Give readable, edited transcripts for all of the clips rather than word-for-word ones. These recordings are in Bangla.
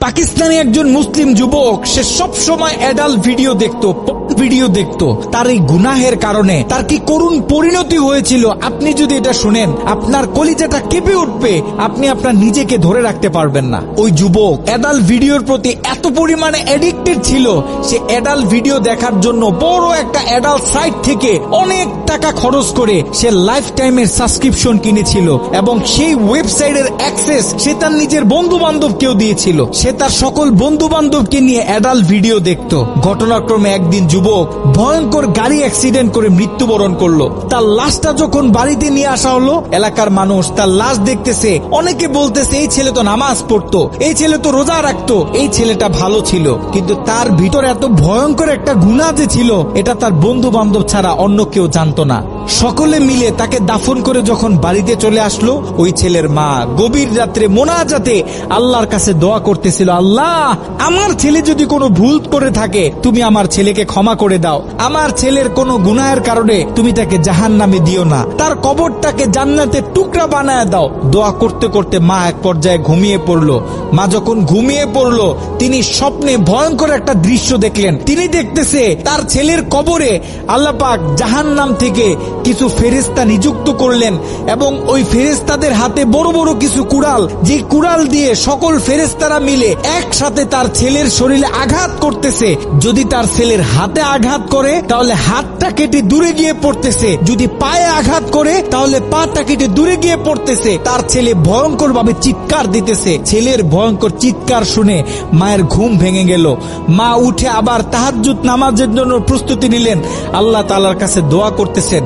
পাকিস্তানি একজন মুসলিম যুবক, সে সব সময় অ্যাডাল্ট ভিডিও দেখতো। তার এই গুনাহের কারণে তার কি করুণ পরিণতি হয়েছিল, আপনি যদি এটা শুনেন আপনার কলিজাটা কেঁপে উঠবে, আপনি আপনার নিজেকে ধরে রাখতে পারবেন না। ওই যুবক অ্যাডাল্ট ভিডিওর প্রতি এত পরিমাণে অ্যাডিক্টেড ছিল, সে অ্যাডাল্ট ভিডিও দেখার জন্য বড় একটা অ্যাডাল্ট সাইট থেকে অনেক টাকা খরচ করে সে লাইফ টাইমের সাবস্ক্রিপশন কিনেছিল এবং সেই ওয়েবসাইটের অ্যাক্সেস সে তার নিজের বন্ধু বান্ধবকেও দিয়েছিল। সে তার সকল বন্ধু বান্ধবকে নিয়ে অ্যাডাল্ট ভিডিও দেখত। ঘটনাক্রমে একদিন যুবক ভয়ঙ্কর গাড়ি অ্যাক্সিডেন্ট করে মৃত্যুবরণ করলো। তার লাশটা যখন বাড়িতে নিয়ে আসা হলো, এলাকার মানুষ তার লাশ দেখতেছে, অনেকে বলতেছে এই ছেলে তো নামাজ পড়তো, এই ছেলে তো রোজা রাখতো, এই ছেলেটা ভালো ছিল। কিন্তু তার ভিতরে এত ভয়ঙ্কর একটা গুনাহ যে ছিল, এটা তার বন্ধু বান্ধব ছাড়া অন্য কেউ জানতো না। সকলে মিলে তাকে দাফন করে যখন বাড়িতে চলে আসলো, ওই ছেলের মা গভীর রাত্রে মোনাজাতে আল্লাহর কাছে দোয়া করতেছিল, আল্লাহ আমার ছেলে যদি কোনো ভুল করে থাকে তুমি আমার ছেলেকে ক্ষমা করে দাও, আমার ছেলের কোনো গুনাহের কারণে তুমি তাকে জাহান্নামে দিও না, তার কবরটাকে জান্নাতের টুকরা বানায় দাও। দোয়া করতে করতে মা এক পর্যায়ে ঘুমিয়ে পড়লো। মা যখন ঘুমিয়ে পড়লো, তিনি স্বপ্নে ভয়ঙ্কর একটা দৃশ্য দেখলেন। তিনি দেখতেছে তার ছেলের কবরে আল্লাহ পাক জাহান্নাম থেকে কিছু ফেরেশতা নিযুক্ত করলেন এবং ওই ফেরেশতাদের হাতে বড় বড় কিছু কুড়াল, যে কুড়াল দিয়ে সকল ফেরেশতারা মিলে একসাথে তার ছেলের শরীরে আঘাত করতেছে। যদি তার ছেলের হাতে আঘাত করে তাহলে হাতটা কেটে দূরে গিয়ে পড়তেছে, যদি পায়ে আঘাত করে তাহলে পাটা কেটে দূরে গিয়ে পড়তেছে। তার ছেলে ভয়ঙ্কর ভাবে চিৎকার দিতেছে। ছেলের ভয়ঙ্কর চিৎকার শুনে মায়ের ঘুম ভেঙে গেল। মা উঠে আবার তাহাজ্জুদ নামাজের জন্য প্রস্তুতি নিলেন, আল্লাহ তাআলার কাছে দোয়া করতেছেন।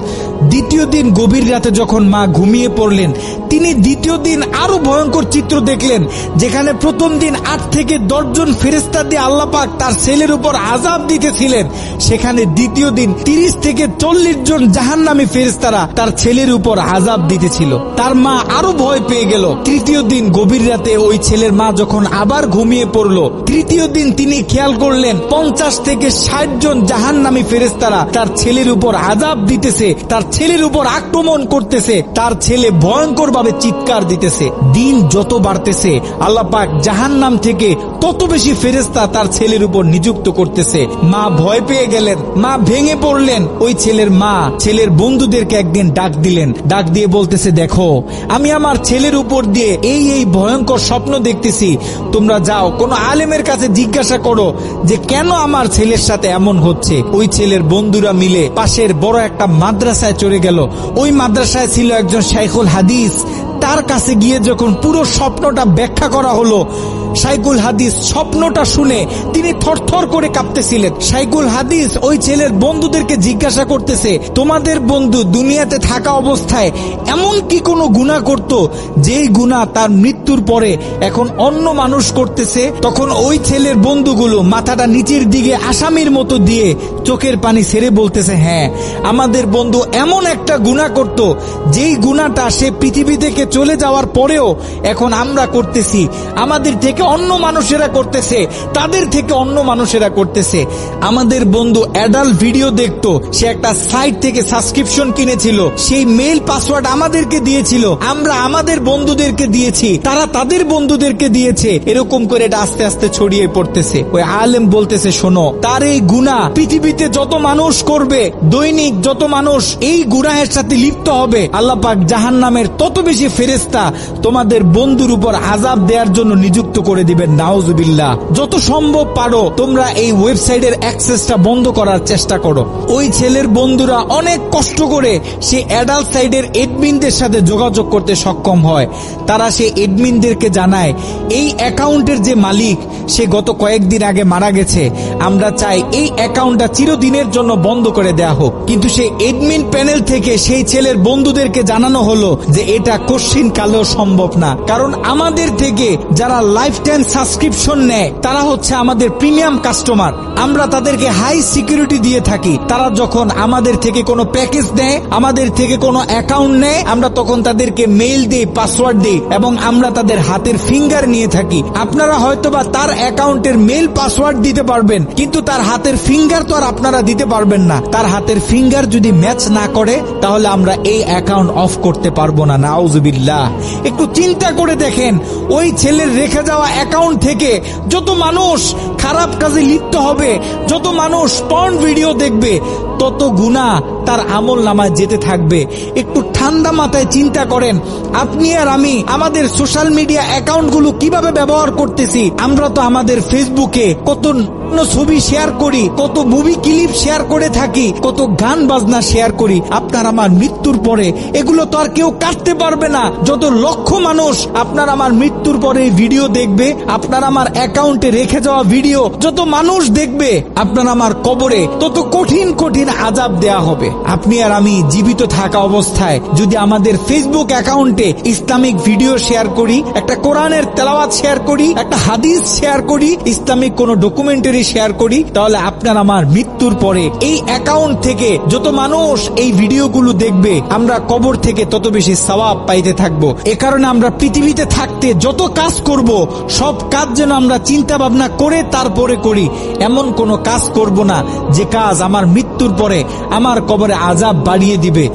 দ্বিতীয় দিন গভীর রাতে যখন মা ঘুমিয়ে পড়লেন, তিনি দ্বিতীয় দিন আরো ভয়ঙ্কর চিত্র দেখলেন। যেখানে প্রথম দিন 8 থেকে 10 জন ফেরেশতা দিয়ে আল্লাহ পাক তার ছেলের উপর আযাব দিতেছিলেন, সেখানে দ্বিতীয় দিন 30 থেকে 40 জন জাহান্নামী ফেরেশতারা তার ছেলের উপর আযাব দিতেছিল। তার মা আরো ভয় পেয়ে গেল। তৃতীয় দিন গভীর রাতে ওই ছেলের মা যখন আবার ঘুমিয়ে পড়লো, তৃতীয় দিন তিনি খেয়াল করলেন 50 থেকে 60 জন জাহান্নামী ফেরেশতারা তার ছেলের উপর আযাব দিতেছে, তার ছেলের উপর আক্রমণ করতেছে। তার ছেলে ভয়ঙ্কর ভাবে চিৎকার দিতেছে। দিন যত বাড়তেছে আল্লাহ পাক জাহান্নাম থেকে তত বেশি ফেরেশতা তার ছেলের উপর নিযুক্ত করতেছে। মা ভয় পেয়ে গেলেন, মা ভেঙে পড়লেন। ওই ছেলের মা ছেলের বন্ধুদেরকে একদিন ডাক দিলেন, ডাক দিয়ে বলতেছে, দেখো আমি আমার ছেলের উপর দিয়ে এই ভয়ঙ্কর স্বপ্ন দেখতেছি, তোমরা যাও কোনো আলেমের কাছে জিজ্ঞাসা করো যে কেন আমার ছেলের সাথে এমন হচ্ছে। ওই ছেলের বন্ধুরা মিলে পাশের বড় একটা মাদ্রাসায় চলে গেল। ওই মাদ্রাসায় ছিল একজন শাইখুল হাদিস। তার কাছে গিয়ে যখন পুরো স্বপ্নটা ব্যাখ্যা করা হলো, শাইখুল হাদিস স্বপ্নটা শুনে তিনি থরথর করে কাঁপতেছিলেন। শাইখুল হাদিস ওই ছেলের বন্ধুদেরকে জিজ্ঞাসা করতেছে, তোমাদের বন্ধু দুনিয়াতে থাকা অবস্থায় এমন কি কোনো গুনাহ করত যেই গুনাহ তার মৃত্যুর পরে এখন অন্য মানুষ করতেছে? তখন ওই ছেলের বন্ধুগুলো মাথাটা নিচের দিকে আসামির মতো দিয়ে চোখের পানি ছেড়ে বলতেছে, হ্যাঁ আমাদের বন্ধু এমন একটা গুনাহ করত যেই গুনাহটা সে পৃথিবী থেকে চলে যাওয়ার পরেও এখন আমরা করতেছি, আমাদের থেকে অন্য মানুষেরা করতেছে, তাদের থেকে অন্য মানুষেরা করতেছে। আমাদের বন্ধু অ্যাডাল্ট ভিডিও দেখতো, সে একটা সাইট থেকে সাবস্ক্রিপশন কিনেছিল, সেই মেইল পাসওয়ার্ড আমাদেরকে দিয়েছিল, আমরা আমাদের বন্ধুদেরকে দিয়েছি, তারা তাদের বন্ধুদেরকে দিয়েছে। এরকম করে এটা আস্তে আস্তে ছড়িয়ে পড়তেছে। ওই আলেম বলতেছে, শোনো, তার এই গুনাহ পৃথিবীতে যত মানুষ করবে, দৈনিক যত মানুষ এই গুনাহের সাথে লিপ্ত হবে, আল্লাহ পাক জাহান্নামের তত বেশি ফেরেশতা তোমাদের বন্ধুর উপর আযাব দেওয়ার জন্য নিযুক্ত করে দিবেন। নাউজুবিল্লাহ। যত সম্ভব পারো তোমরা এই ওয়েবসাইটের অ্যাক্সেসটা বন্ধ করার চেষ্টা করো। ওই ছেলের বন্ধুরা অনেক কষ্ট করে সে অ্যাডাল্ট সাইটের এডমিনদের সাথে যোগাযোগ করতে সক্ষম হয়। তারা সে এডমিনদেরকে জানায়, এই অ্যাকাউন্টের যে মালিক সে গত কয়েকদিন আগে মারা গেছে, আমরা চাই এই অ্যাকাউন্টটা চিরদিনের জন্য বন্ধ করে দেয়া হোক। কিন্তু সেই এডমিন প্যানেল থেকে সেই ছেলের বন্ধুদেরকে জানানো হলো যে এটা কোশ্চিন কালেও সম্ভব না, কারণ আমাদের থেকে যারা লাইফ টাইম সাবস্ক্রিপশন নেয় তারা হচ্ছে আমাদের প্রিমিয়াম কাস্টমার, আমরা তাদেরকে হাই সিকিউরিটি দিয়ে থাকি। তারা যখন আমাদের থেকে কোনো প্যাকেজ নেয়, আমাদের থেকে কোনো অ্যাকাউন্ট নেয়, আমরা তখন তাদেরকে মেইল দিই, পাসওয়ার্ড দিই এবং আমরা তাদের হাতের ফিঙ্গার নিয়ে থাকি। আপনারা হয়তোবা তার অ্যাকাউন্টের মেইল পাসওয়ার্ড দিতে পারবেন, কিন্তু তার হাতের ফিঙ্গার তো আর আপনারা দিতে পারবেন না। তার হাতের ফিঙ্গার যদি ম্যাচ না করে তাহলে আমরা এই অ্যাকাউন্ট অফ করতে পারবো না। নাউজুবিল্লাহ। একটু চিন্তা করে দেখেন, ওই ছেলের রেখে যাওয়া অ্যাকাউন্ট থেকে যত মানুষ খারাপ কাজে লিপ্ত হবে, যত মানুষ পর্ন ভিডিও দেখবে, তত গুনাহ তার আমল নামায় যেতে থাকবে। একটু ঠান্ডা মাথায় চিন্তা করেন, আপনি আর আমি আমাদের সোশ্যাল মিডিয়া অ্যাকাউন্টগুলো কিভাবে ব্যবহার করতেছি। আমরা তো আমাদের ফেসবুকে কত ছবি শেয়ার করি, কত মুভি ক্লিপ শেয়ার করে থাকি, কত গান বাজনা শেয়ার করি। আপনার আমার মৃত্যুর পরে এগুলো তো আর কেউ কাটতে পারবে না। যত লক্ষ মানুষ আপনার আমার মৃত্যুর পরে এই ভিডিও দেখবে, আপনার আমার অ্যাকাউন্টে রেখে যাওয়া ভিডিও যত মানুষ দেখবে, আপনার আমার কবরে তত কঠিন কঠিন আযাব দেয়া হবে। আপনি আর আমি জীবিত থাকা অবস্থায় যদি আমাদের ফেসবুক অ্যাকাউন্টে ইসলামিক ভিডিও শেয়ার করি, একটা কোরআনের তেলাওয়াত শেয়ার করি, একটা হাদিস শেয়ার করি, ইসলামিক কোনো ডকুমেন্টারি শেয়ার করি, তাহলে আপনার আমার মৃত্যুর পরে এই অ্যাকাউন্ট থেকে যত মানুষ এই ভিডিওগুলো দেখবে, আমরা কবর থেকে তত বেশি সওয়াব পাইতে থাকবো। এ কারণে আমরা পৃথিবীতে থাকতে যত কাজ করব, সব কাজ যেন আমরা চিন্তা ভাবনা করে তারপরে করি। এমন কোনো কাজ করব না যে কাজ আমার মৃত্যুর পরে আমার কবরে আযাব বাড়িয়ে দিবে।